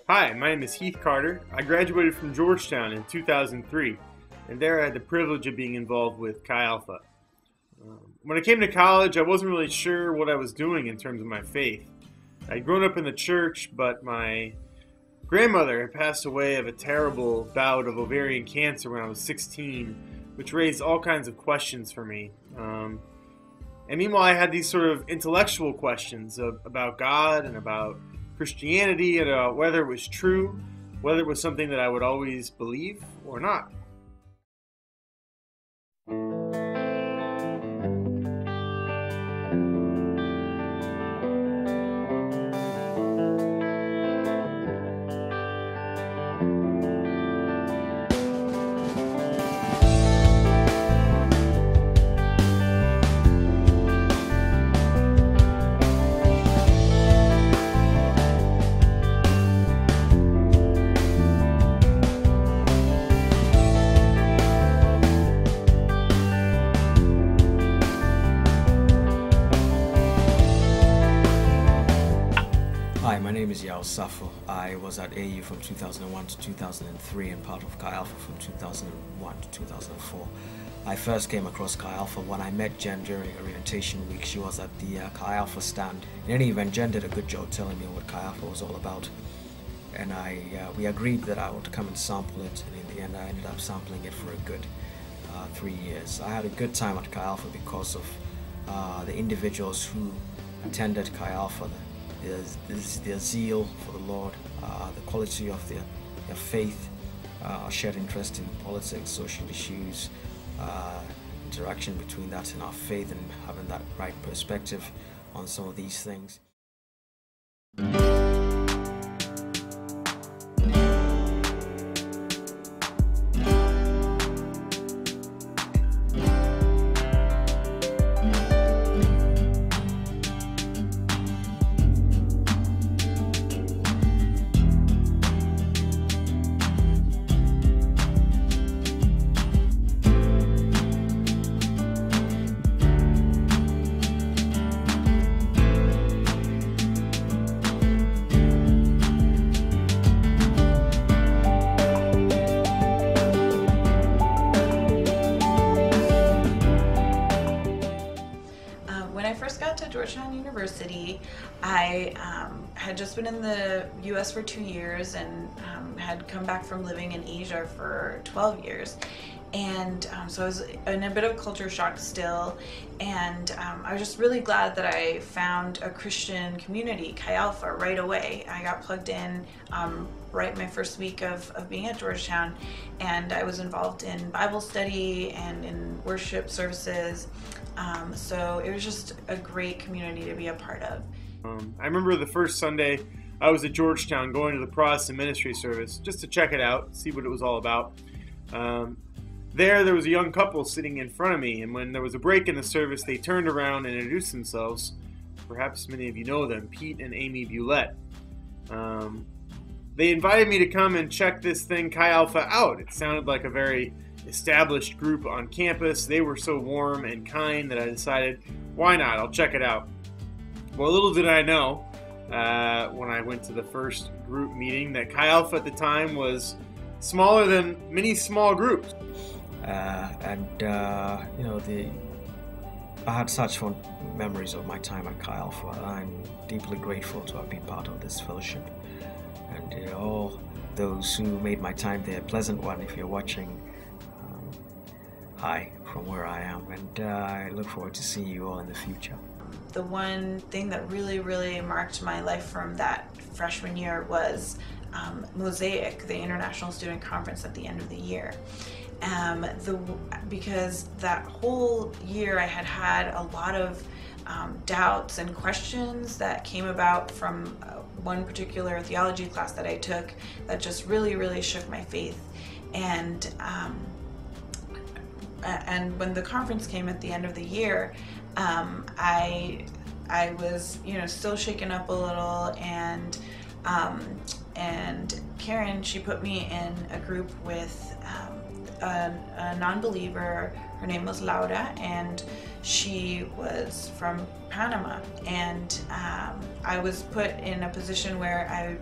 Hi, my name is Heath Carter. I graduated from Georgetown in 2003, and there I had the privilege of being involved with Chi Alpha. When I came to college, I wasn't really sure what I was doing in terms of my faith. I'd grown up in the church, but my grandmother had passed away of a terrible bout of ovarian cancer when I was 16, which raised all kinds of questions for me. And meanwhile, I had these sort of intellectual questions about God and about Christianity and about whether it was true, whether it was something that I would always believe or not. Hi, my name is Safo. I was at AU from 2001 to 2003 and part of Chi Alpha from 2001 to 2004. I first came across Chi Alpha when I met Jen during orientation week. She was at the Chi Alpha stand. In any event, Jen did a good job telling me what Chi Alpha was all about. And we agreed that I would come and sample it, and in the end I ended up sampling it for a good 3 years. I had a good time at Chi Alpha because of the individuals who attended Chi Alpha. Their zeal for the Lord, the quality of their faith, shared interest in politics, social issues, interaction between that and our faith, and having that right perspective on some of these things. When I first got to Georgetown University, I had just been in the US for 2 years and had come back from living in Asia for 12 years. And so I was in a bit of culture shock still, and I was just really glad that I found a Christian community, Chi Alpha, right away. I got plugged in right my first week of being at Georgetown, and I was involved in Bible study and in worship services. So it was just a great community to be a part of. I remember the first Sunday I was at Georgetown going to the Protestant ministry service just to check it out, see what it was all about. There was a young couple sitting in front of me, and when there was a break in the service, they turned around and introduced themselves. Perhaps many of you know them, Pete and Amy Bulette. They invited me to come and check this thing, Chi Alpha, out. It sounded like a very established group on campus. They were so warm and kind that I decided, why not? I'll check it out. Well, little did I know, when I went to the first group meeting, that Chi Alpha at the time was smaller than many small groups. I had such fond memories of my time at Chi Alpha. I'm deeply grateful to have been part of this fellowship. And all those who made my time there a pleasant one, if you're watching, hi from where I am, and I look forward to seeing you all in the future. The one thing that really marked my life from that freshman year was Mosaic, the International Student Conference at the end of the year. Because that whole year I had had a lot of doubts and questions that came about from one particular theology class that I took that just really, really shook my faith. And when the conference came at the end of the year, I was, still shaken up a little, and Karen, she put me in a group with a non-believer. Her name was Laura, and she was from Panama. And I was put in a position where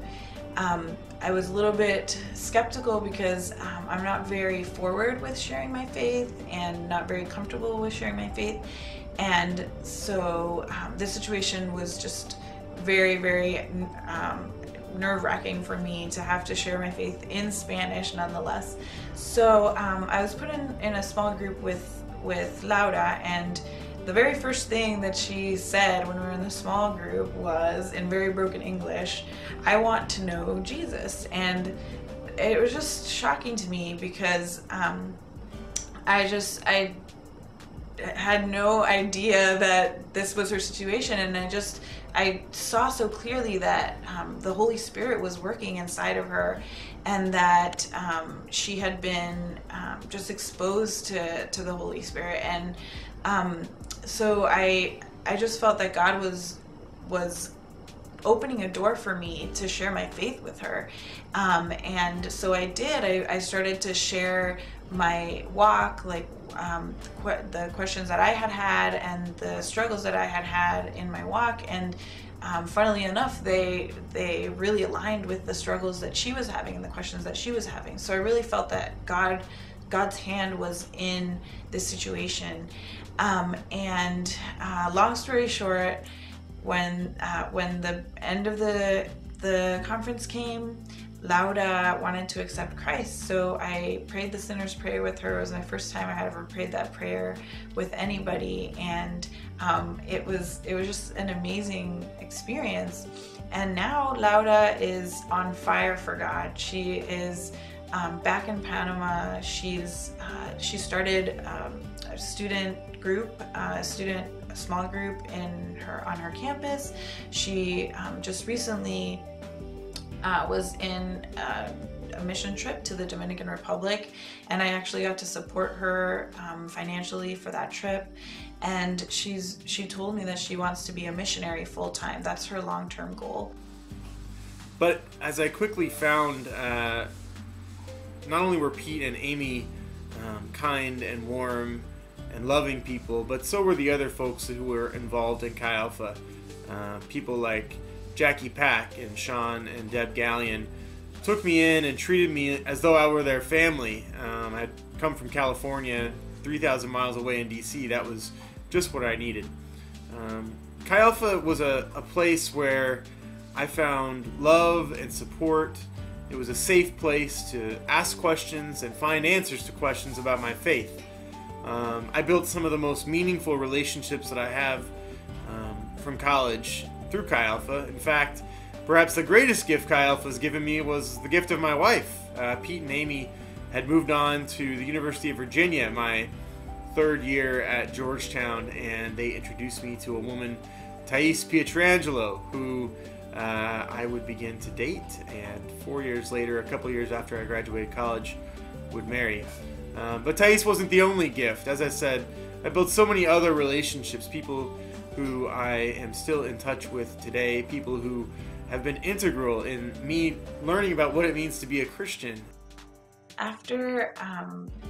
I was a little bit skeptical because I'm not very forward with sharing my faith and not very comfortable with sharing my faith. And so this situation was just very, very nerve-wracking for me to have to share my faith in Spanish nonetheless. So I was put in a small group with Laura, and the very first thing that she said when we were in the small group was, in very broken English, "I want to know Jesus." And it was just shocking to me because I had no idea that this was her situation, and I saw so clearly that the Holy Spirit was working inside of her, and that she had been just exposed to the Holy Spirit. And so I just felt that God was opening a door for me to share my faith with her. And so I did. I started to share my walk, like the questions that I had and the struggles that I had in my walk. And funnily enough, they really aligned with the struggles that she was having and the questions that she was having. So I really felt that God's hand was in this situation. And long story short, when the end of the conference came, Laura wanted to accept Christ, so I prayed the sinner's prayer with her. It was my first time I had ever prayed that prayer with anybody, and it was just an amazing experience. And now Laura is on fire for God. She is back in Panama. She started a student group, a small group on her campus. She just recently was in a mission trip to the Dominican Republic, and I actually got to support her financially for that trip. And she told me that she wants to be a missionary full-time. That's her long-term goal. But as I quickly found, not only were Pete and Amy kind and warm and loving people, but so were the other folks who were involved in Chi Alpha. People like Jackie Pack and Sean and Deb Gallion took me in and treated me as though I were their family. I'd come from California, 3,000 miles away in DC. That was just what I needed. Chi Alpha was a place where I found love and support. It was a safe place to ask questions and find answers to questions about my faith. I built some of the most meaningful relationships that I have from college through Chi Alpha. In fact, perhaps the greatest gift Chi Alpha has given me was the gift of my wife. Pete and Amy had moved on to the University of Virginia my third year at Georgetown, and they introduced me to a woman, Thais Pietrangelo, who I would begin to date, and 4 years later, a couple years after I graduated college, would marry. But Thais wasn't the only gift. As I said, I built so many other relationships, people who I am still in touch with today, people who have been integral in me learning about what it means to be a Christian. After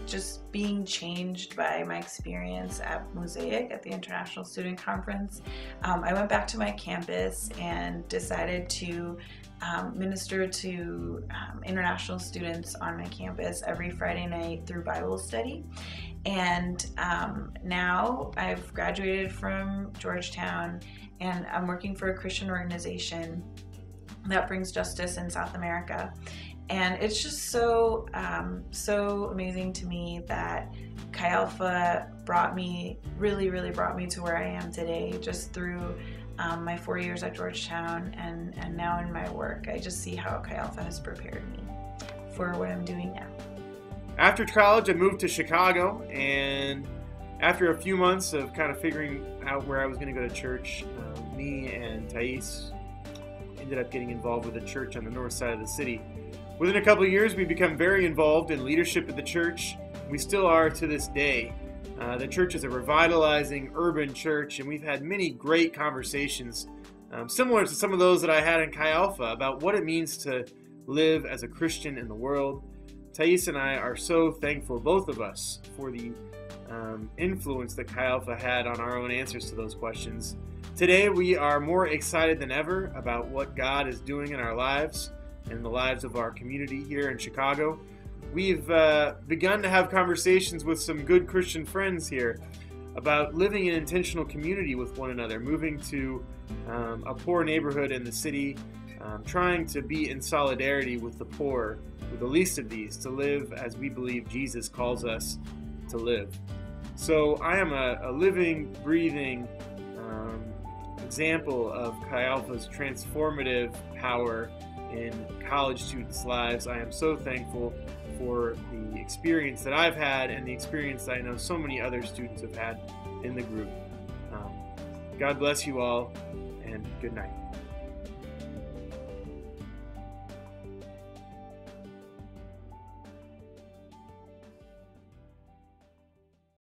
just being changed by my experience at Mosaic at the International Student Conference, I went back to my campus and decided to minister to international students on my campus every Friday night through Bible study. And now I've graduated from Georgetown, and I'm working for a Christian organization that brings justice in South America. And it's just so amazing to me that Chi Alpha really brought me to where I am today, just through my 4 years at Georgetown and now in my work. I just see how Chi Alpha has prepared me for what I'm doing now. After college, I moved to Chicago, and after a few months of kind of figuring out where I was going to go to church, me and Thais ended up getting involved with a church on the north side of the city. Within a couple of years, we became very involved in leadership at the church. We still are to this day. The church is a revitalizing urban church, and we've had many great conversations, similar to some of those that I had in Chi Alpha, about what it means to live as a Christian in the world. Thais and I are so thankful, both of us, for the influence that Chi Alpha had on our own answers to those questions. Today, we are more excited than ever about what God is doing in our lives and the lives of our community here in Chicago. We've begun to have conversations with some good Christian friends here about living in intentional community with one another, moving to a poor neighborhood in the city, trying to be in solidarity with the poor, with the least of these, to live as we believe Jesus calls us to live. So I am a living, breathing example of Chi Alpha's transformative power in college students' lives. I am so thankful for the experience that I've had and the experience that I know so many other students have had in the group. God bless you all, and good night.